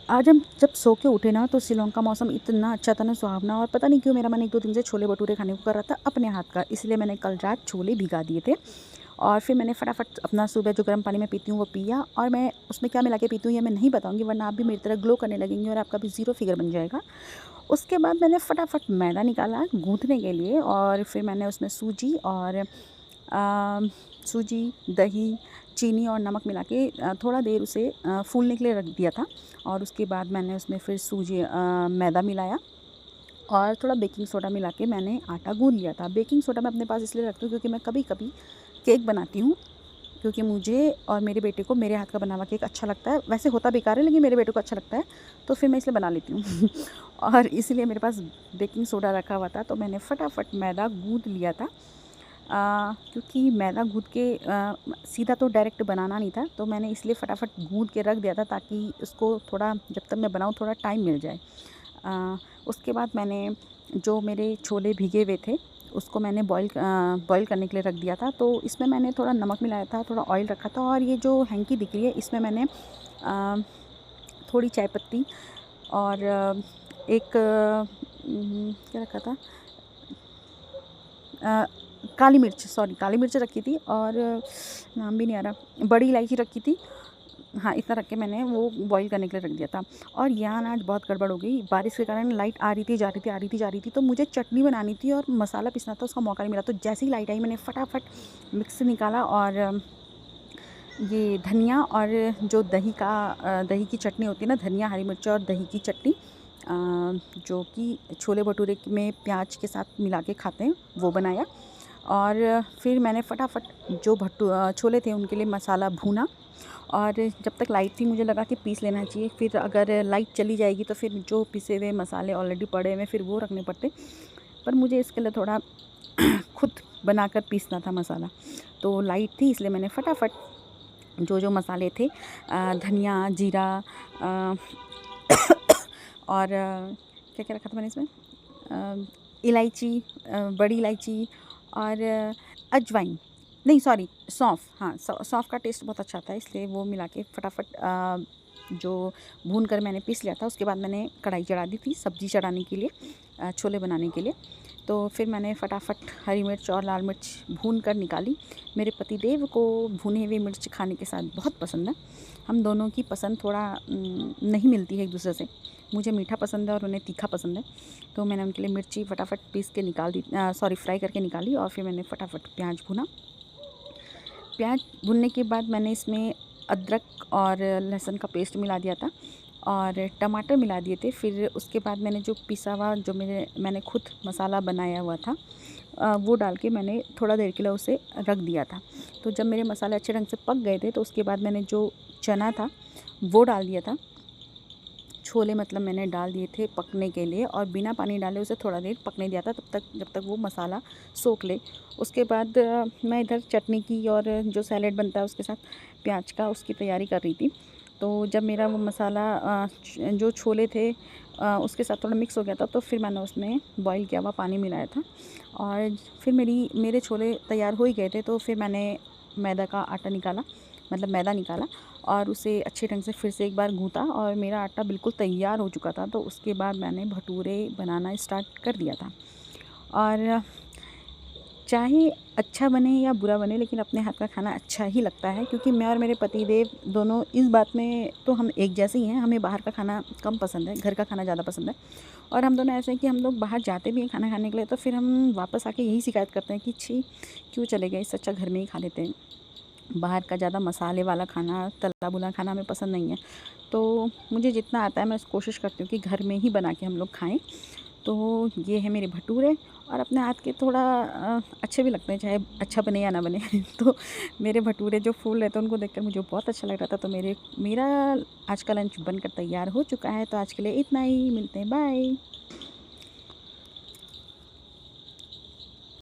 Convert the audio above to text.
आज हम जब सो के उठे ना तो शिलांग का मौसम इतना अच्छा था ना, सुहावना। और पता नहीं क्यों मेरा मन 1-2 दिन से छोले भटूरे खाने को कर रहा था अपने हाथ का। इसलिए मैंने कल रात छोले भिगा दिए थे और फिर मैंने फटाफट अपना सुबह जो गर्म पानी में पीती हूँ वो पिया। और मैं उसमें क्या मिला के पीती हूँ ये मैं नहीं बताऊँगी, वरना आप भी मेरी तरह ग्लो करने लगेंगी और आपका भी ज़ीरो फिगर बन जाएगा। उसके बाद मैंने फटाफट मैदा निकाला गूँथने के लिए और फिर मैंने उसमें सूजी और सूजी, दही, चीनी और नमक मिला के थोड़ा देर उसे फूलने के लिए रख दिया था। और उसके बाद मैंने उसमें फिर मैदा मिलाया और थोड़ा बेकिंग सोडा मिला के मैंने आटा गूँध लिया था। बेकिंग सोडा मैं अपने पास इसलिए रखती हूँ क्योंकि मैं कभी-कभी केक बनाती हूँ, क्योंकि मुझे और मेरे बेटे को मेरे हाथ का बना हुआ केक अच्छा लगता है। वैसे होता बेकार है लेकिन मेरे बेटे को अच्छा लगता है, तो फिर मैं इसलिए बना लेती हूँ। और इसीलिए मेरे पास बेकिंग सोडा रखा हुआ था, तो मैंने फटाफट मैदा गूँथ लिया था। क्योंकि मैदा गूँथ के सीधा तो डायरेक्ट बनाना नहीं था, तो मैंने इसलिए फटाफट गूँथ के रख दिया था ताकि उसको थोड़ा, जब तक मैं बनाऊँ थोड़ा टाइम मिल जाए। उसके बाद मैंने जो मेरे छोले भीगे हुए थे उसको मैंने बॉईल करने के लिए रख दिया था। तो इसमें मैंने थोड़ा नमक मिलाया था, थोड़ा ऑयल रखा था और ये जो हैंकी दिख रही है इसमें मैंने थोड़ी चाय पत्ती और एक क्या रखा था, काली मिर्च, सॉरी काली मिर्च रखी थी और नाम भी नहीं आ रहा, बड़ी इलायची रखी थी। हाँ, इतना रख के मैंने वो बॉईल करने के लिए रख दिया था। और यहाँ ना आज बहुत गड़बड़ हो गई, बारिश के कारण लाइट आ रही थी, जा रही थी, आ रही थी, जा रही थी। तो मुझे चटनी बनानी थी और मसाला पीसना था, उसका मौका नहीं मिला। तो जैसे ही लाइट आई मैंने फटाफट मिक्सी से निकाला और ये धनिया और जो दही की चटनी होती है ना, धनिया, हरी मिर्च और दही की चटनी, जो कि छोले भटूरे में प्याज के साथ मिला के खाते हैं, वो बनाया। और फिर मैंने फटाफट जो छोले थे उनके लिए मसाला भूना। और जब तक लाइट थी मुझे लगा कि पीस लेना चाहिए, फिर अगर लाइट चली जाएगी तो फिर जो पिसे हुए मसाले ऑलरेडी पड़े हुए फिर वो रखने पड़ते। पर मुझे इसके लिए थोड़ा खुद बनाकर पीसना था मसाला, तो लाइट थी इसलिए मैंने फटाफट जो मसाले थे, धनिया, जीरा, अ, और क्या-क्या रखा था मैंने इसमें, इलायची, बड़ी इलायची और अजवाइन, नहीं सॉरी सौंफ, हाँ सौंफ का टेस्ट बहुत अच्छा आता है, इसलिए वो मिला के फटाफट जो भून कर मैंने पीस लिया था। उसके बाद मैंने कढ़ाई चढ़ा दी थी सब्ज़ी चढ़ाने के लिए, छोले बनाने के लिए। तो फिर मैंने फटाफट हरी मिर्च और लाल मिर्च भून कर निकाली। मेरे पतिदेव को भुने हुए मिर्च खाने के साथ बहुत पसंद है। हम दोनों की पसंद थोड़ा नहीं मिलती है एक दूसरे से। मुझे मीठा पसंद है और उन्हें तीखा पसंद है। तो मैंने उनके लिए मिर्ची फटाफट पीस के निकाल दी, सॉरी फ्राई करके निकाली। और फिर मैंने फटाफट प्याज भुना। प्याज भुनने के बाद मैंने इसमें अदरक और लहसुन का पेस्ट मिला दिया था और टमाटर मिला दिए थे। फिर उसके बाद मैंने जो पिसा हुआ जो मैंने खुद मसाला बनाया हुआ था, वो डाल के मैंने थोड़ा देर के लिए उसे रख दिया था। तो जब मेरे मसाले अच्छे ढंग से पक गए थे तो उसके बाद मैंने जो चना था वो डाल दिया था। छोले मतलब मैंने डाल दिए थे पकने के लिए और बिना पानी डाले उसे थोड़ा देर पकने दिया था, तब तक जब तक वो मसाला सोख ले। उसके बाद मैं इधर चटनी की और जो सैलेड बनता है उसके साथ प्याज का, उसकी तैयारी कर रही थी। तो जब मेरा वो मसाला जो छोले थे उसके साथ थोड़ा मिक्स हो गया था, तो फिर मैंने उसमें बॉईल किया हुआ पानी मिलाया था और फिर मेरे छोले तैयार हो ही गए थे। तो फिर मैंने मैदा निकाला और उसे अच्छे ढंग से फिर से एक बार गूँथा और मेरा आटा बिल्कुल तैयार हो चुका था। तो उसके बाद मैंने भटूरे बनाना स्टार्ट कर दिया था। और चाहे अच्छा बने या बुरा बने, लेकिन अपने हाथ का खाना अच्छा ही लगता है, क्योंकि मैं और मेरे पतिदेव दोनों इस बात में तो हम एक जैसे ही हैं। हमें बाहर का खाना कम पसंद है, घर का खाना ज़्यादा पसंद है। और हम दोनों ऐसे हैं कि हम लोग बाहर जाते भी हैं खाना खाने के लिए तो फिर हम वापस आके यही शिकायत करते हैं कि छी क्यों चले गए, इससे अच्छा घर में ही खा लेते हैं। बाहर का ज़्यादा मसाले वाला खाना, तला भुना खाना हमें पसंद नहीं है। तो मुझे जितना आता है मैं कोशिश करती हूँ कि घर में ही बना के हम लोग खाएँ। तो ये है मेरे भटूरे और अपने हाथ के थोड़ा अच्छे भी लगते हैं, चाहे अच्छा बने या ना बने। तो मेरे भटूरे जो फूल रहे थे उनको देखकर मुझे बहुत अच्छा लग रहा था। तो मेरा आज का लंच बनकर तैयार हो चुका है। तो आज के लिए इतना ही, मिलते हैं, बाय।